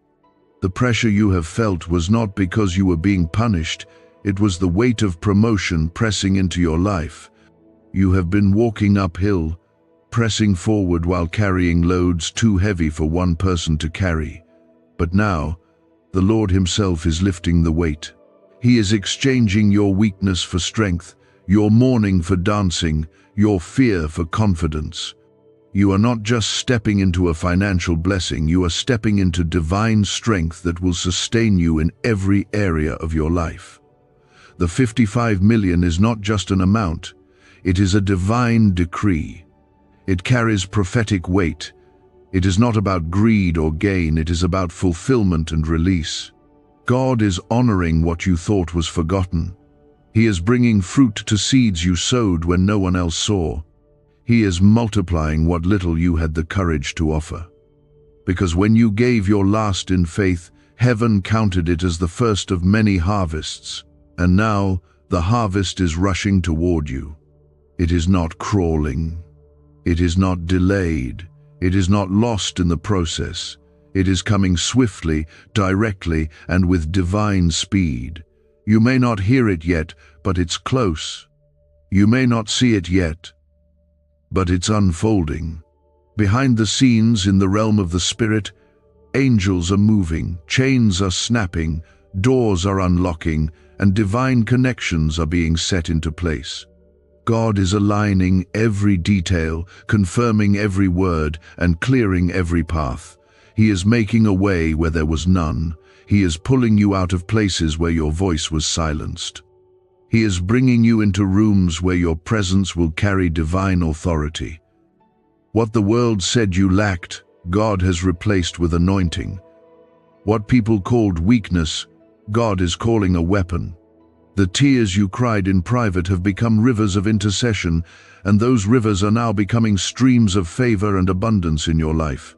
The pressure you have felt was not because you were being punished, it was the weight of promotion pressing into your life. You have been walking uphill, pressing forward while carrying loads too heavy for one person to carry. But now, the Lord Himself is lifting the weight. He is exchanging your weakness for strength, your mourning for dancing, your fear for confidence. You are not just stepping into a financial blessing, you are stepping into divine strength that will sustain you in every area of your life. The 55 million is not just an amount, it is a divine decree. It carries prophetic weight. It is not about greed or gain, it is about fulfillment and release. God is honoring what you thought was forgotten. He is bringing fruit to seeds you sowed when no one else saw. He is multiplying what little you had the courage to offer. Because when you gave your last in faith, heaven counted it as the first of many harvests. And now, the harvest is rushing toward you. It is not crawling. It is not delayed. It is not lost in the process. It is coming swiftly, directly, and with divine speed. You may not hear it yet, but it's close. You may not see it yet, but it's unfolding. Behind the scenes in the realm of the Spirit, angels are moving, chains are snapping, doors are unlocking, and divine connections are being set into place. God is aligning every detail, confirming every word, and clearing every path. He is making a way where there was none. He is pulling you out of places where your voice was silenced. He is bringing you into rooms where your presence will carry divine authority. What the world said you lacked, God has replaced with anointing. What people called weakness, God is calling a weapon. The tears you cried in private have become rivers of intercession, and those rivers are now becoming streams of favor and abundance in your life.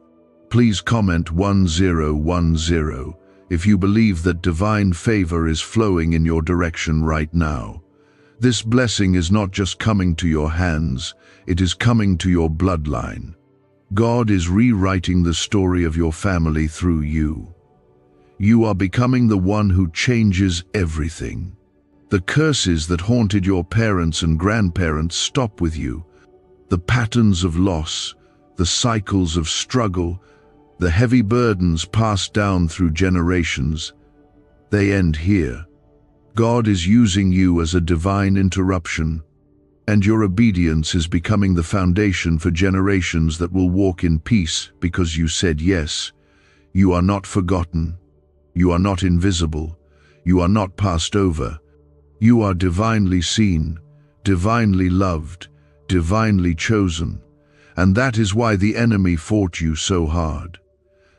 Please comment 1010 if you believe that divine favor is flowing in your direction right now. This blessing is not just coming to your hands, it is coming to your bloodline. God is rewriting the story of your family through you. You are becoming the one who changes everything. The curses that haunted your parents and grandparents stop with you. The patterns of loss, the cycles of struggle, the heavy burdens passed down through generations, they end here. God is using you as a divine interruption, and your obedience is becoming the foundation for generations that will walk in peace because you said yes. You are not forgotten. You are not invisible. You are not passed over. You are divinely seen, divinely loved, divinely chosen. And that is why the enemy fought you so hard.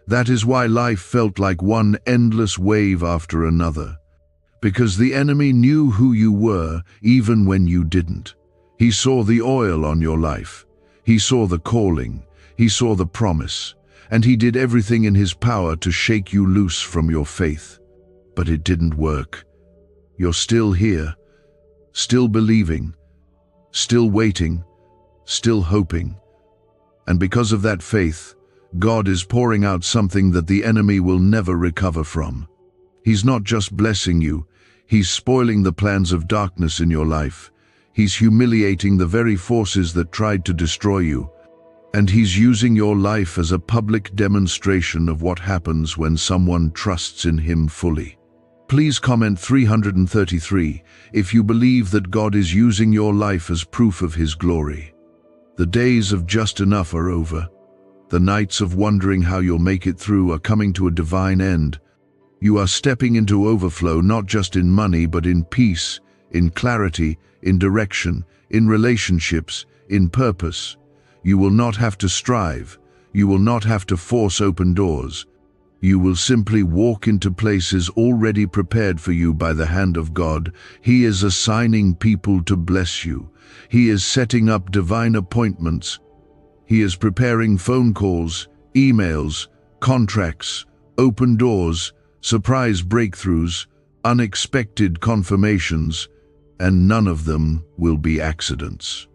That is why life felt like one endless wave after another. Because the enemy knew who you were even when you didn't. He saw the oil on your life. He saw the calling. He saw the promise. And he did everything in his power to shake you loose from your faith. But it didn't work. You're still here, still believing, still waiting, still hoping. And because of that faith, God is pouring out something that the enemy will never recover from. He's not just blessing you, He's spoiling the plans of darkness in your life. He's humiliating the very forces that tried to destroy you. And He's using your life as a public demonstration of what happens when someone trusts in Him fully. Please comment 333 if you believe that God is using your life as proof of His glory. The days of just enough are over. The nights of wondering how you'll make it through are coming to a divine end. You are stepping into overflow not just in money but in peace, in clarity, in direction, in relationships, in purpose. You will not have to strive. You will not have to force open doors. You will simply walk into places already prepared for you by the hand of God. He is assigning people to bless you. He is setting up divine appointments. He is preparing phone calls, emails, contracts, open doors, surprise breakthroughs, unexpected confirmations. and none of them will be accidents.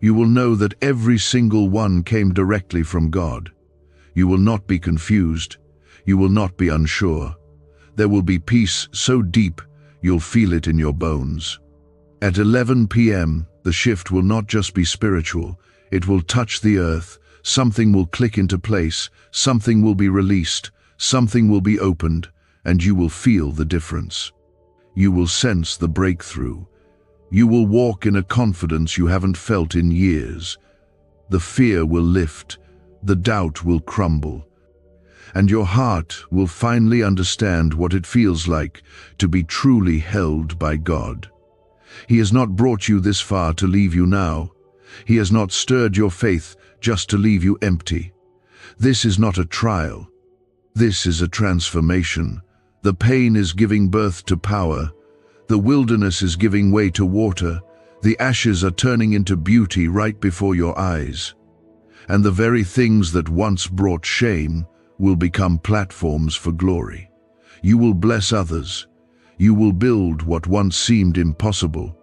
You will know that every single one came directly from God. You will not be confused. You will not be unsure. There will be peace so deep you'll feel it in your bones. At 11 p.m., the shift will not just be spiritual. It will touch the earth. Something will click into place. Something will be released. Something will be opened, and you will feel the difference. You will sense the breakthrough. You will walk in a confidence you haven't felt in years. The fear will lift. The doubt will crumble. And your heart will finally understand what it feels like to be truly held by God. He has not brought you this far to leave you now. He has not stirred your faith just to leave you empty. This is not a trial. This is a transformation. The pain is giving birth to power. The wilderness is giving way to water. The ashes are turning into beauty right before your eyes. And the very things that once brought shame will become platforms for glory. You will bless others. You will build what once seemed impossible.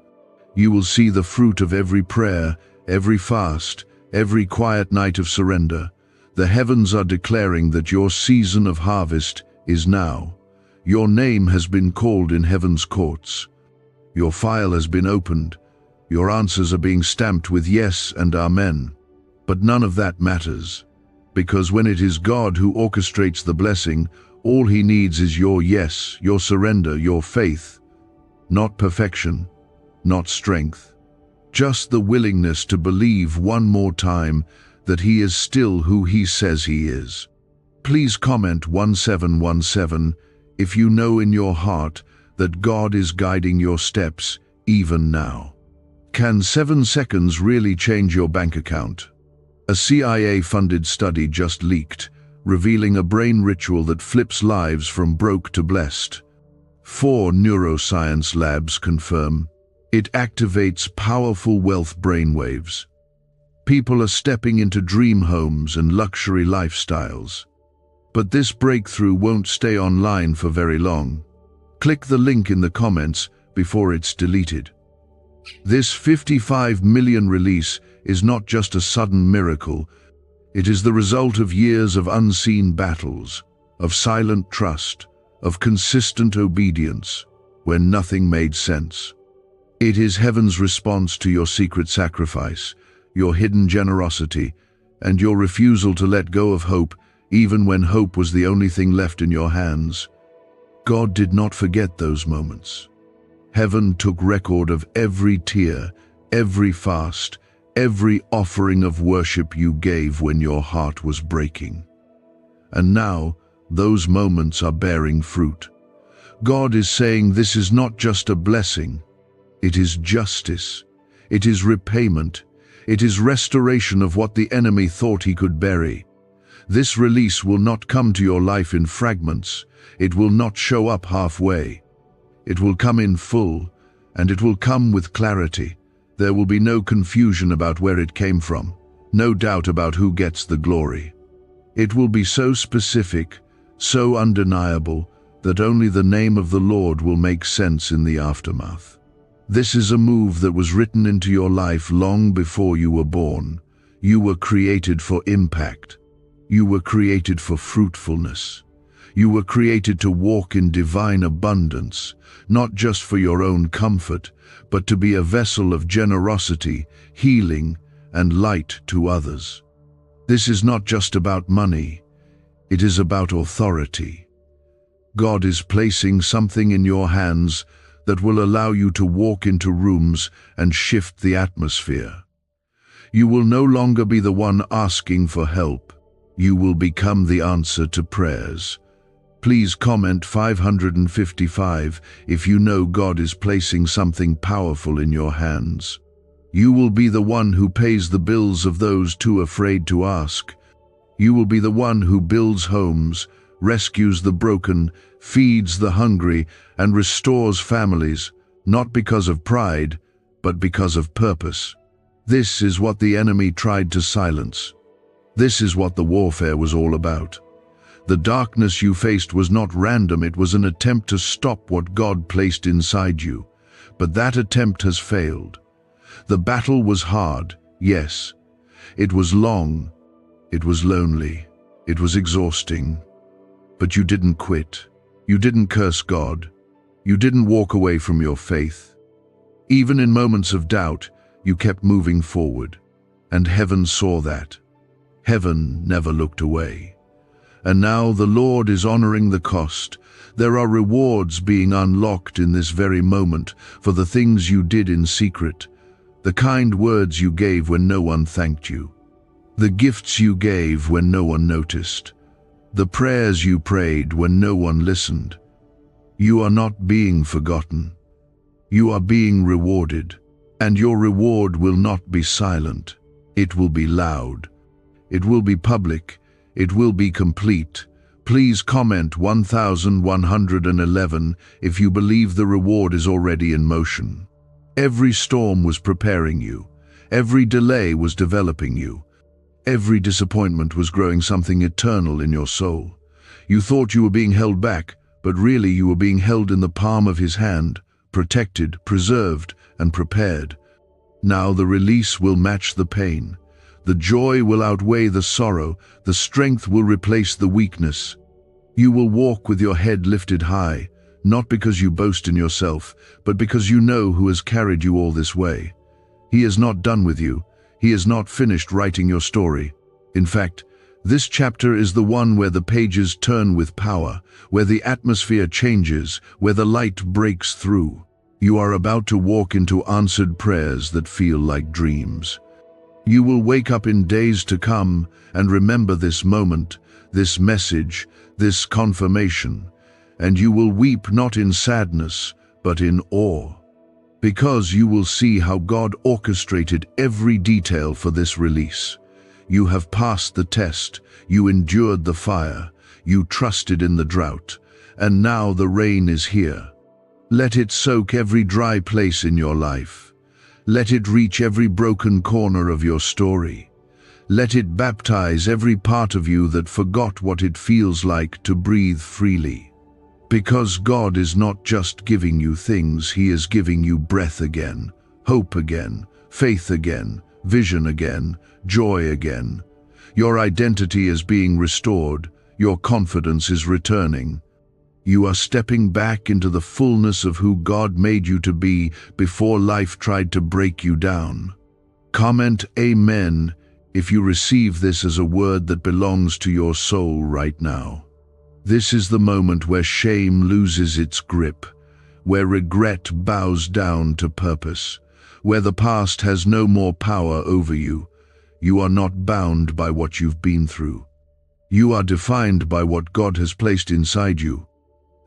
You will see the fruit of every prayer, every fast, every quiet night of surrender. The heavens are declaring that your season of harvest is now. Your name has been called in heaven's courts. Your file has been opened. Your answers are being stamped with yes and amen. But none of that matters, because when it is God who orchestrates the blessing, all he needs is your yes, your surrender, your faith. Not perfection, not strength. Just the willingness to believe one more time that he is still who he says he is. Please comment 1717 if you know in your heart that God is guiding your steps even now. Can 7 seconds really change your bank account? A CIA-funded study just leaked, revealing a brain ritual that flips lives from broke to blessed. 4 neuroscience labs confirm it activates powerful wealth brainwaves. People are stepping into dream homes and luxury lifestyles. But this breakthrough won't stay online for very long. Click the link in the comments before it's deleted. This 55 million release is not just a sudden miracle. It is the result of years of unseen battles, of silent trust, of consistent obedience, when nothing made sense. It is heaven's response to your secret sacrifice, your hidden generosity, and your refusal to let go of hope, even when hope was the only thing left in your hands. God did not forget those moments. Heaven took record of every tear, every fast, every offering of worship you gave when your heart was breaking. And now, those moments are bearing fruit. God is saying this is not just a blessing. It is justice. It is repayment. It is restoration of what the enemy thought he could bury. This release will not come to your life in fragments. It will not show up halfway. It will come in full, and it will come with clarity. There will be no confusion about where it came from, no doubt about who gets the glory. It will be so specific, so undeniable, that only the name of the Lord will make sense in the aftermath. This is a move that was written into your life long before you were born. You were created for impact. You were created for fruitfulness. You were created to walk in divine abundance, not just for your own comfort, but to be a vessel of generosity, healing, and light to others. This is not just about money. It is about authority. God is placing something in your hands that will allow you to walk into rooms and shift the atmosphere. You will no longer be the one asking for help. You will become the answer to prayers. Please comment 555 if you know God is placing something powerful in your hands. You will be the one who pays the bills of those too afraid to ask. You will be the one who builds homes, rescues the broken, feeds the hungry, and restores families, not because of pride, but because of purpose. This is what the enemy tried to silence. This is what the warfare was all about. The darkness you faced was not random, it was an attempt to stop what God placed inside you. but that attempt has failed. The battle was hard, yes. It was long, it was lonely, it was exhausting. But you didn't quit. You didn't curse God. You didn't walk away from your faith. Even in moments of doubt, you kept moving forward. And heaven saw that. Heaven never looked away. And now the Lord is honoring the cost. There are rewards being unlocked in this very moment for the things you did in secret, the kind words you gave when no one thanked you, the gifts you gave when no one noticed, the prayers you prayed when no one listened. You are not being forgotten. You are being rewarded, and your reward will not be silent. It will be loud. It will be public. It will be complete. Please comment 1111 if you believe the reward is already in motion. Every storm was preparing you. Every delay was developing you. Every disappointment was growing something eternal in your soul. You thought you were being held back, but really you were being held in the palm of His hand, protected, preserved, and prepared. Now the release will match the pain. The joy will outweigh the sorrow. The strength will replace the weakness. You will walk with your head lifted high, not because you boast in yourself, but because you know who has carried you all this way. He is not done with you. He is not finished writing your story. In fact, this chapter is the one where the pages turn with power, where the atmosphere changes, where the light breaks through. You are about to walk into answered prayers that feel like dreams. You will wake up in days to come and remember this moment, this message, this confirmation, and you will weep not in sadness, but in awe, because you will see how God orchestrated every detail for this release. You have passed the test, you endured the fire, you trusted in the drought, and now the rain is here. Let it soak every dry place in your life. Let it reach every broken corner of your story. Let it baptize every part of you that forgot what it feels like to breathe freely. Because God is not just giving you things, He is giving you breath again, hope again, faith again, vision again, joy again. Your identity is being restored. Your confidence is returning. You are stepping back into the fullness of who God made you to be before life tried to break you down. Comment Amen if you receive this as a word that belongs to your soul right now. This is the moment where shame loses its grip, where regret bows down to purpose, where the past has no more power over you. You are not bound by what you've been through. You are defined by what God has placed inside you.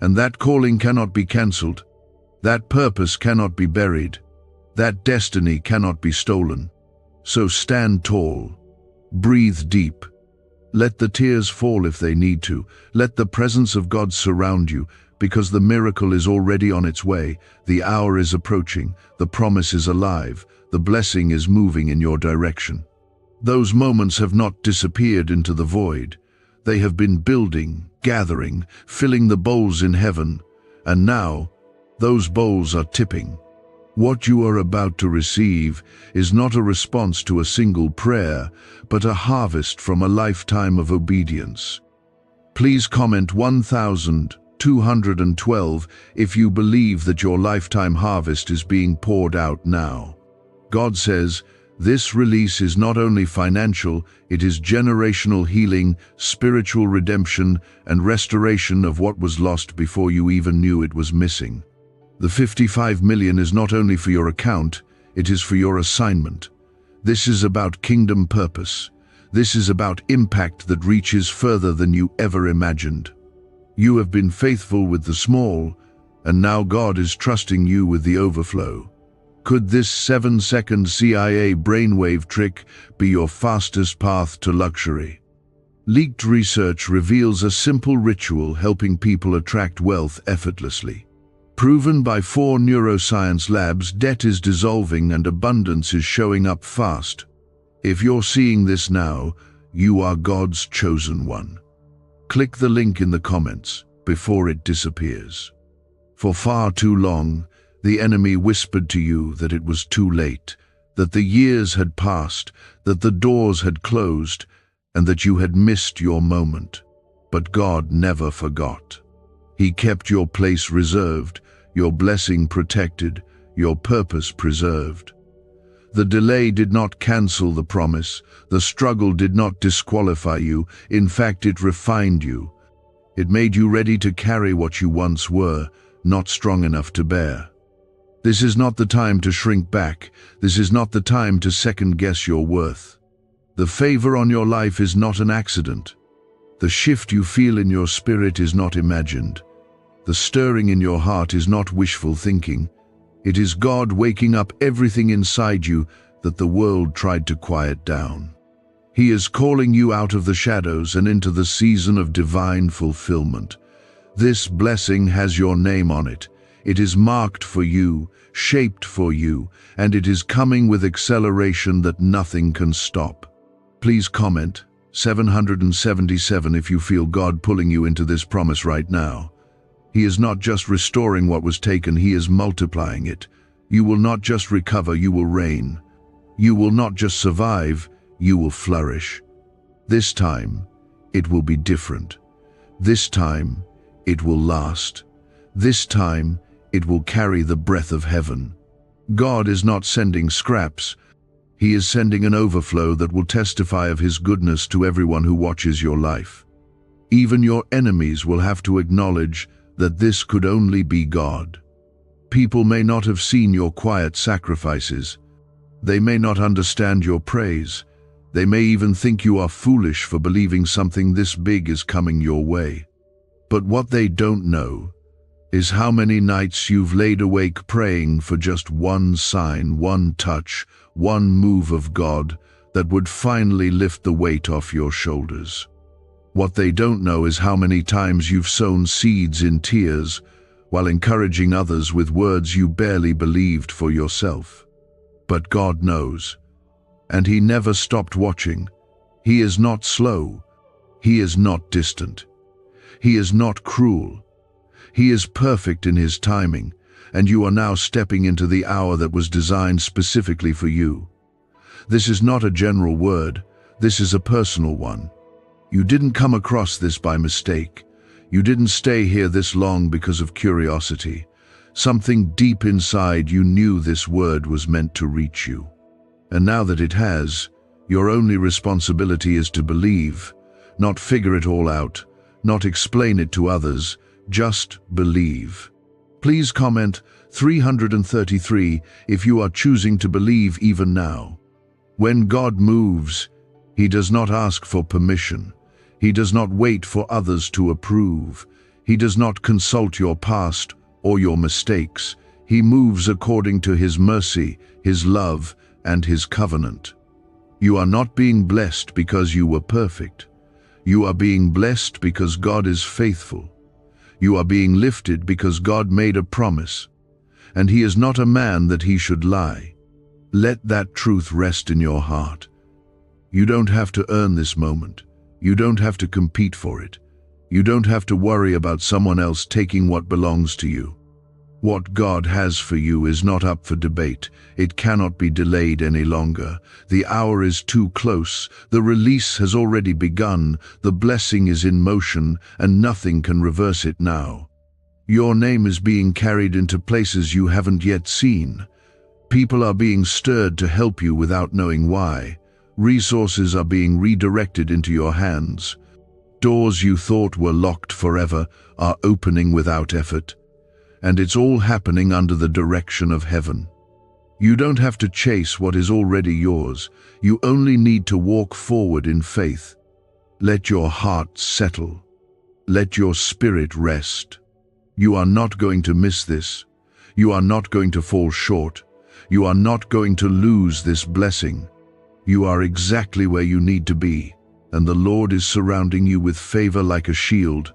And that calling cannot be cancelled. That purpose cannot be buried. That destiny cannot be stolen. So stand tall. Breathe deep. Let the tears fall if they need to. Let the presence of God surround you, because the miracle is already on its way. The hour is approaching. The promise is alive. The blessing is moving in your direction. Those moments have not disappeared into the void. They have been building, gathering, filling the bowls in heaven, and now those bowls are tipping. What you are about to receive is not a response to a single prayer, but a harvest from a lifetime of obedience. Please comment 1212 if you believe that your lifetime harvest is being poured out now. God says, this release is not only financial, it is generational healing, spiritual redemption, and restoration of what was lost before you even knew it was missing. The 55 million is not only for your account, it is for your assignment. This is about kingdom purpose. This is about impact that reaches further than you ever imagined. You have been faithful with the small, and now God is trusting you with the overflow. Could this 7-second CIA brainwave trick be your fastest path to luxury? Leaked research reveals a simple ritual helping people attract wealth effortlessly. Proven by 4 neuroscience labs, debt is dissolving and abundance is showing up fast. If you're seeing this now, you are God's chosen one. Click the link in the comments before it disappears. For far too long, The enemy whispered to you that it was too late, that the years had passed, that the doors had closed, and that you had missed your moment. But God never forgot. He kept your place reserved, your blessing protected, your purpose preserved. The delay did not cancel the promise. The struggle did not disqualify you. In fact, it refined you. It made you ready to carry what you once were, not strong enough to bear. This is not the time to shrink back. This is not the time to second-guess your worth. The favor on your life is not an accident. The shift you feel in your spirit is not imagined. The stirring in your heart is not wishful thinking. It is God waking up everything inside you that the world tried to quiet down. He is calling you out of the shadows and into the season of divine fulfillment. This blessing has your name on it. It is marked for you, shaped for you, and it is coming with acceleration that nothing can stop. Please comment 777 if you feel God pulling you into this promise right now. He is not just restoring what was taken, He is multiplying it. You will not just recover, you will reign. You will not just survive, you will flourish. This time, it will be different. This time, it will last. This time, it will carry the breath of heaven. God is not sending scraps. He is sending an overflow that will testify of His goodness to everyone who watches your life. Even your enemies will have to acknowledge that this could only be God. People may not have seen your quiet sacrifices. They may not understand your praise. They may even think you are foolish for believing something this big is coming your way. But what they don't know is how many nights you've laid awake praying for just one sign, one touch, one move of God that would finally lift the weight off your shoulders. What they don't know is how many times you've sown seeds in tears while encouraging others with words you barely believed for yourself. But God knows, and He never stopped watching. He is not slow. He is not distant. He is not cruel. He is perfect in His timing, and you are now stepping into the hour that was designed specifically for you. This is not a general word. This is a personal one. You didn't come across this by mistake. You didn't stay here this long because of curiosity. Something deep inside you knew this word was meant to reach you. And now that it has, your only responsibility is to believe, not figure it all out, not explain it to others, just believe. Please comment 333 if you are choosing to believe even now. When God moves, He does not ask for permission. He does not wait for others to approve. He does not consult your past or your mistakes. He moves according to His mercy, His love, and His covenant. You are not being blessed because you were perfect. You are being blessed because God is faithful. You are being lifted because God made a promise, and He is not a man that He should lie. Let that truth rest in your heart. You don't have to earn this moment. You don't have to compete for it. You don't have to worry about someone else taking what belongs to you. What God has for you is not up for debate. It cannot be delayed any longer. The hour is too close. The release has already begun. The blessing is in motion, and nothing can reverse it now. Your name is being carried into places you haven't yet seen. People are being stirred to help you without knowing why. Resources are being redirected into your hands. Doors you thought were locked forever are opening without effort. And it's all happening under the direction of heaven. You don't have to chase what is already yours. You only need to walk forward in faith. Let your heart settle. Let your spirit rest. You are not going to miss this. You are not going to fall short. You are not going to lose this blessing. You are exactly where you need to be, and the Lord is surrounding you with favor like a shield.